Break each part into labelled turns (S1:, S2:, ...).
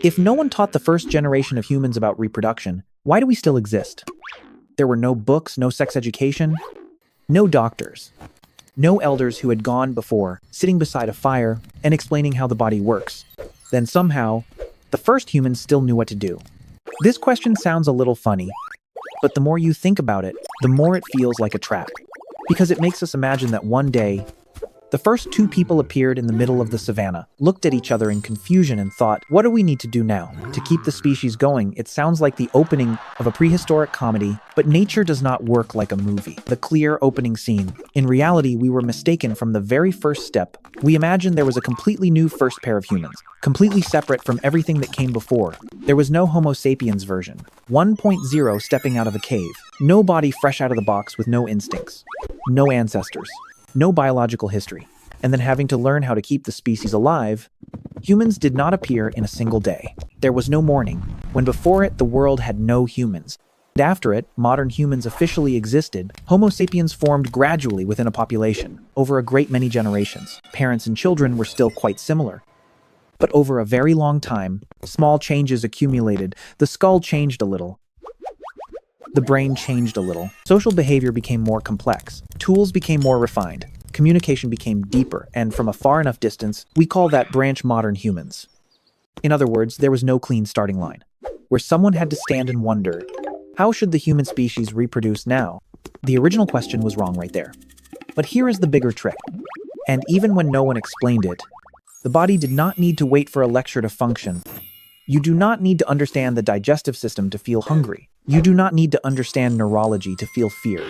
S1: If no one taught the first generation of humans about reproduction, why do we still exist? There were no books, no sex education, no doctors, no elders who had gone before, sitting beside a fire and explaining how the body works. Then somehow, the first humans still knew what to do. This question sounds a little funny, but the more you think about it, the more it feels like a trap. Because it makes us imagine that one day, the first two people appeared in the middle of the savanna, looked at each other in confusion and thought, what do we need to do now to keep the species going? It sounds like the opening of a prehistoric comedy, but nature does not work like a movie. The clear opening scene. In reality, we were mistaken from the very first step. We imagined there was a completely new first pair of humans, completely separate from everything that came before. There was no Homo sapiens version, 1.0 stepping out of a cave, no body fresh out of the box with no instincts, no ancestors, no biological history, and then having to learn how to keep the species alive. Humans did not appear in a single day. There was no morning, when before it the world had no humans. And after it, modern humans officially existed. Homo sapiens formed gradually within a population, over a great many generations. Parents and children were still quite similar. But over a very long time, small changes accumulated. The skull changed a little. The brain changed a little. Social behavior became more complex. Tools became more refined. Communication became deeper, and from a far enough distance, we call that branch modern humans. In other words, there was no clean starting line, where someone had to stand and wonder, how should the human species reproduce now? The original question was wrong right there. But here is the bigger trick. And even when no one explained it, the body did not need to wait for a lecture to function. You do not need to understand the digestive system to feel hungry. You do not need to understand neurology to feel fear.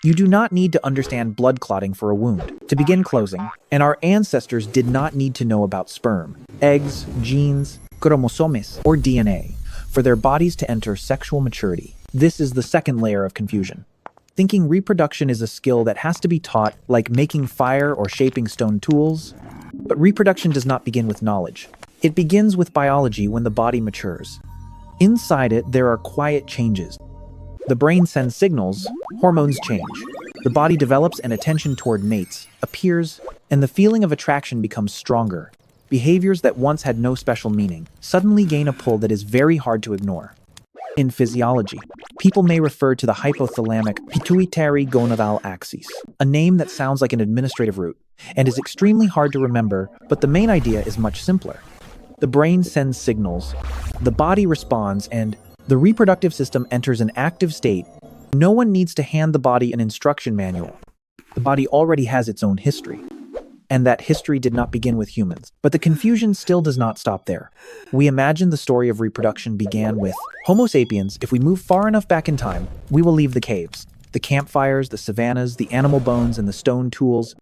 S1: You do not need to understand blood clotting for a wound. To begin closing, and our ancestors did not need to know about sperm, eggs, genes, chromosomes, or DNA for their bodies to enter sexual maturity. This is the second layer of confusion. Thinking reproduction is a skill that has to be taught, like making fire or shaping stone tools. But reproduction does not begin with knowledge. It begins with biology when the body matures. Inside it, there are quiet changes. The brain sends signals, hormones change. The body develops an attention toward mates, appears, and the feeling of attraction becomes stronger. Behaviors that once had no special meaning suddenly gain a pull that is very hard to ignore. In physiology, people may refer to the hypothalamic pituitary gonadal axis, a name that sounds like an administrative root and is extremely hard to remember, but the main idea is much simpler. The brain sends signals, the body responds, and the reproductive system enters an active state. No one needs to hand the body an instruction manual. The body already has its own history. And that history did not begin with humans. But the confusion still does not stop there. We imagine the story of reproduction began with Homo sapiens. If we move far enough back in time, we will leave the caves, the campfires, the savannas, the animal bones, and the stone tools.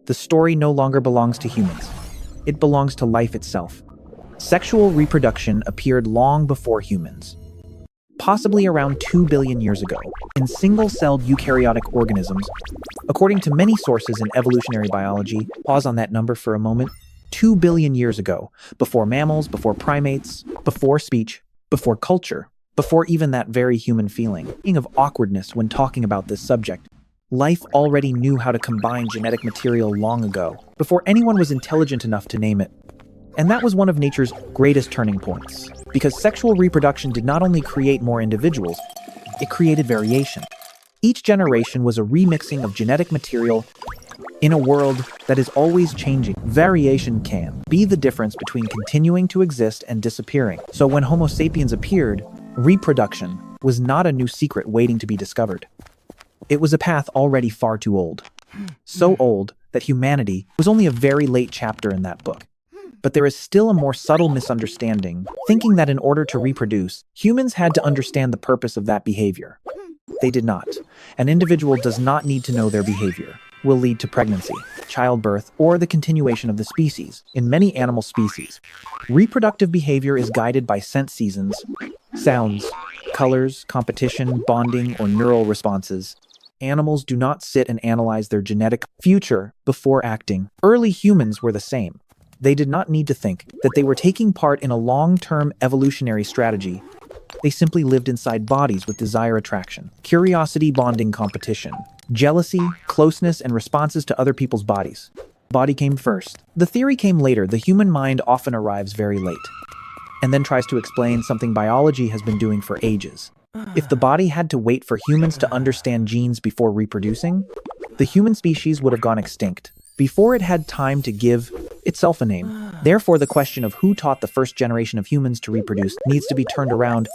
S1: The story no longer belongs to humans. It belongs to life itself. Sexual reproduction appeared long before humans, possibly around 2 billion years ago, in single-celled eukaryotic organisms. According to many sources in evolutionary biology, pause on that number for a moment, 2 billion years ago, before mammals, before primates, before speech, before culture, before even that very human feeling of awkwardness when talking about this subject. Life already knew how to combine genetic material long ago, before anyone was intelligent enough to name it. And that was one of nature's greatest turning points, because sexual reproduction did not only create more individuals, it created variation. Each generation was a remixing of genetic material in a world that is always changing. Variation can be the difference between continuing to exist and disappearing. So when Homo sapiens appeared, reproduction was not a new secret waiting to be discovered. It was a path already far too old. So old that humanity was only a very late chapter in that book. But there is still a more subtle misunderstanding, thinking that in order to reproduce, humans had to understand the purpose of that behavior. They did not. An individual does not need to know their behavior will lead to pregnancy, childbirth, or the continuation of the species. In many animal species, reproductive behavior is guided by scent seasons, sounds, colors, competition, bonding, or neural responses. Animals do not sit and analyze their genetic future before acting. Early humans were the same. They did not need to think that they were taking part in a long-term evolutionary strategy. They simply lived inside bodies with desire, attraction, curiosity, bonding, competition, jealousy, closeness, and responses to other people's bodies. Body came first. The theory came later. The human mind often arrives very late. and then tries to explain something biology has been doing for ages. If the body had to wait for humans to understand genes before reproducing, the human species would have gone extinct before it had time to give itself a name. Therefore, the question of who taught the first generation of humans to reproduce needs to be turned around,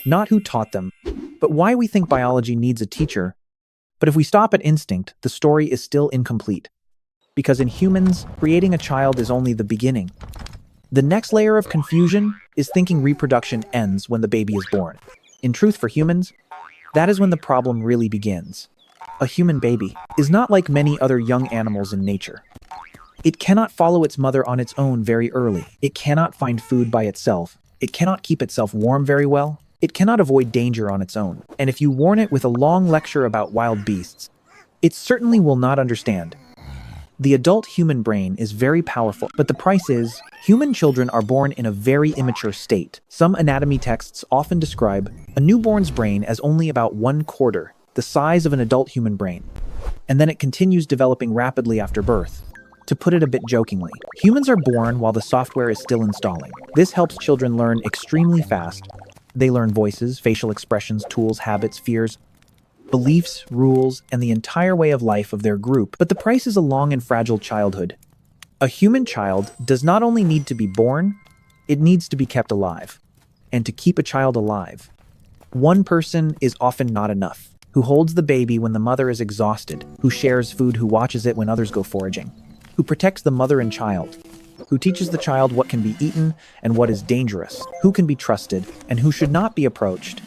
S1: not who taught them, but why we think biology needs a teacher. But if we stop at instinct, the story is still incomplete. Because in humans, creating a child is only the beginning. The next layer of confusion is thinking reproduction ends when the baby is born. In truth, for humans, that is when the problem really begins. A human baby is not like many other young animals in nature. It cannot follow its mother on its own very early. It cannot find food by itself. It cannot keep itself warm very well. It cannot avoid danger on its own. And if you warn it with a long lecture about wild beasts, it certainly will not understand. The adult human brain is very powerful, but the price is, human children are born in a very immature state. Some anatomy texts often describe a newborn's brain as only about 1/4 the size of an adult human brain, and then it continues developing rapidly after birth. To put it a bit jokingly, humans are born while the software is still installing. This helps children learn extremely fast. They learn voices, facial expressions, tools, habits, fears, beliefs, rules, and the entire way of life of their group. But the price is a long and fragile childhood. A human child does not only need to be born, it needs to be kept alive. And to keep a child alive, one person is often not enough. Who holds the baby when the mother is exhausted, who shares food, who watches it when others go foraging, who protects the mother and child, who teaches the child what can be eaten and what is dangerous, who can be trusted and who should not be approached.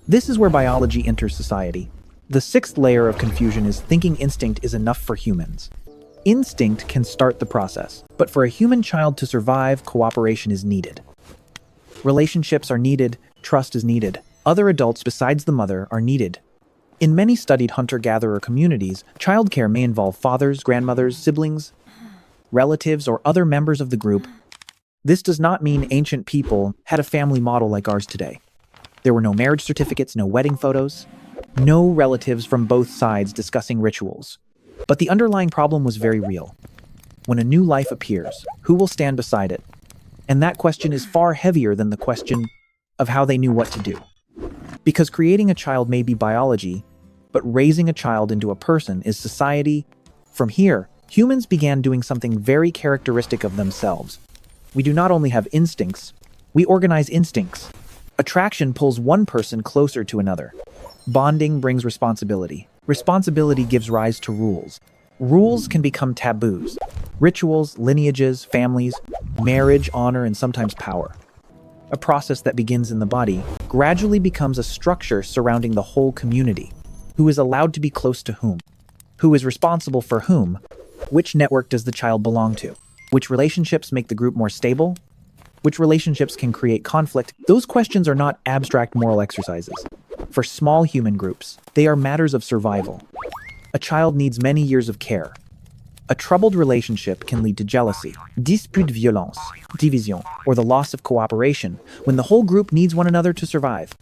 S1: This is where biology enters society. The sixth layer of confusion is thinking instinct is enough for humans. Instinct can start the process, but for a human child to survive, cooperation is needed. Relationships are needed, trust is needed. Other adults besides the mother are needed. In many studied hunter-gatherer communities, childcare may involve fathers, grandmothers, siblings, relatives, or other members of the group. This does not mean ancient people had a family model like ours today. There were no marriage certificates, no wedding photos, no relatives from both sides discussing rituals. But the underlying problem was very real. When a new life appears, who will stand beside it? And that question is far heavier than the question of how they knew what to do. Because creating a child may be biology, but raising a child into a person is society. From here, humans began doing something very characteristic of themselves. We do not only have instincts, we organize instincts. Attraction pulls one person closer to another. Bonding brings responsibility. Responsibility gives rise to rules. Rules can become taboos. Rituals, lineages, families, marriage, honor, and sometimes power. A process that begins in the body gradually becomes a structure surrounding the whole community. Who is allowed to be close to whom? Who is responsible for whom? Which network does the child belong to? Which relationships make the group more stable? Which relationships can create conflict? Those questions are not abstract moral exercises. For small human groups, they are matters of survival. A child needs many years of care. A troubled relationship can lead to jealousy, dispute, violence, division, or the loss of cooperation when the whole group needs one another to survive.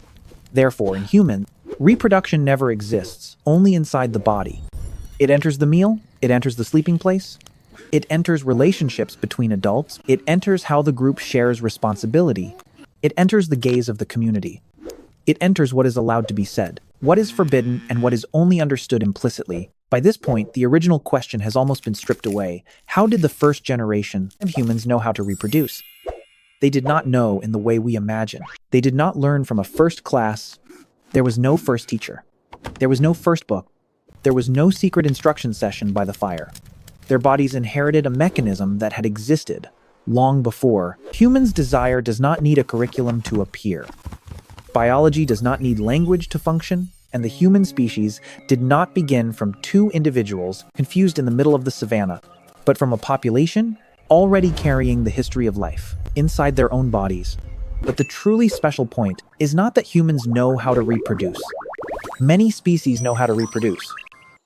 S1: Therefore, in humans, reproduction never exists, only inside the body. It enters the meal, it enters the sleeping place, it enters relationships between adults, it enters how the group shares responsibility, it enters the gaze of the community. It enters what is allowed to be said, what is forbidden, and what is only understood implicitly. By this point, the original question has almost been stripped away. How did the first generation of humans know how to reproduce? They did not know in the way we imagine. They did not learn from a first class. There was no first teacher. There was no first book. There was no secret instruction session by the fire. Their bodies inherited a mechanism that had existed long before. Humans' desire does not need a curriculum to appear. Biology does not need language to function, and the human species did not begin from two individuals confused in the middle of the savanna, but from a population already carrying the history of life inside their own bodies. But the truly special point is not that humans know how to reproduce. Many species know how to reproduce.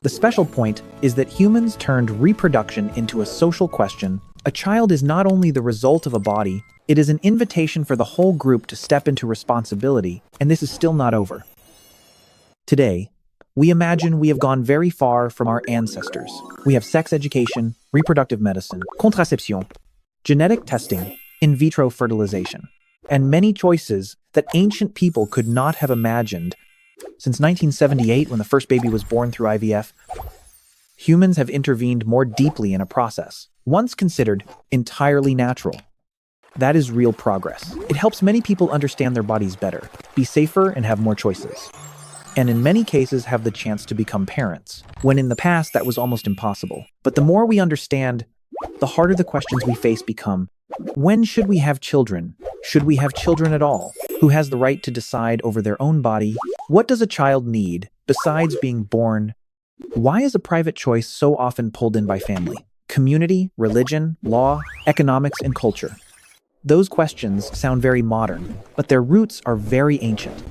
S1: The special point is that humans turned reproduction into a social question. A child is not only the result of a body, it is an invitation for the whole group to step into responsibility, and this is still not over. Today, we imagine we have gone very far from our ancestors. We have sex education, reproductive medicine, contraception, genetic testing, in vitro fertilization. and many choices that ancient people could not have imagined. Since 1978, when the first baby was born through IVF, humans have intervened more deeply in a process once considered entirely natural. That is real progress. It helps many people understand their bodies better, be safer, and have more choices. And in many cases have the chance to become parents, when in the past that was almost impossible. But the more we understand, the harder the questions we face become. When should we have children? Should we have children at all? Who has the right to decide over their own body? What does a child need besides being born? Why is a private choice so often pulled in by family, community, religion, law, economics, and culture? Those questions sound very modern, but their roots are very ancient.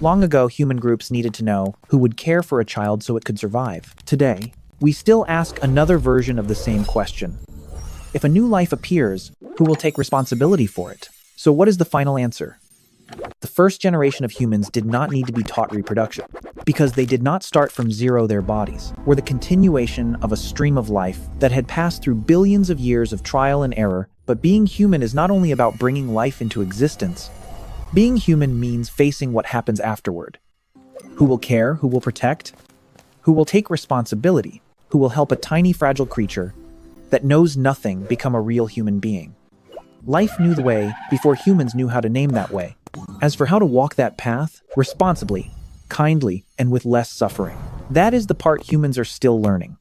S1: Long ago, human groups needed to know who would care for a child so it could survive. Today, we still ask another version of the same question. If a new life appears, who will take responsibility for it? So what is the final answer? The first generation of humans did not need to be taught reproduction, because they did not start from zero. Their bodies were the continuation of a stream of life that had passed through billions of years of trial and error. But being human is not only about bringing life into existence. Being human means facing what happens afterward. Who will care? Who will protect? Who will take responsibility? Who will help a tiny, fragile creature that knows nothing become a real human being? Life knew the way before humans knew how to name that way. As for how to walk that path, responsibly, kindly, and with less suffering, that is the part humans are still learning.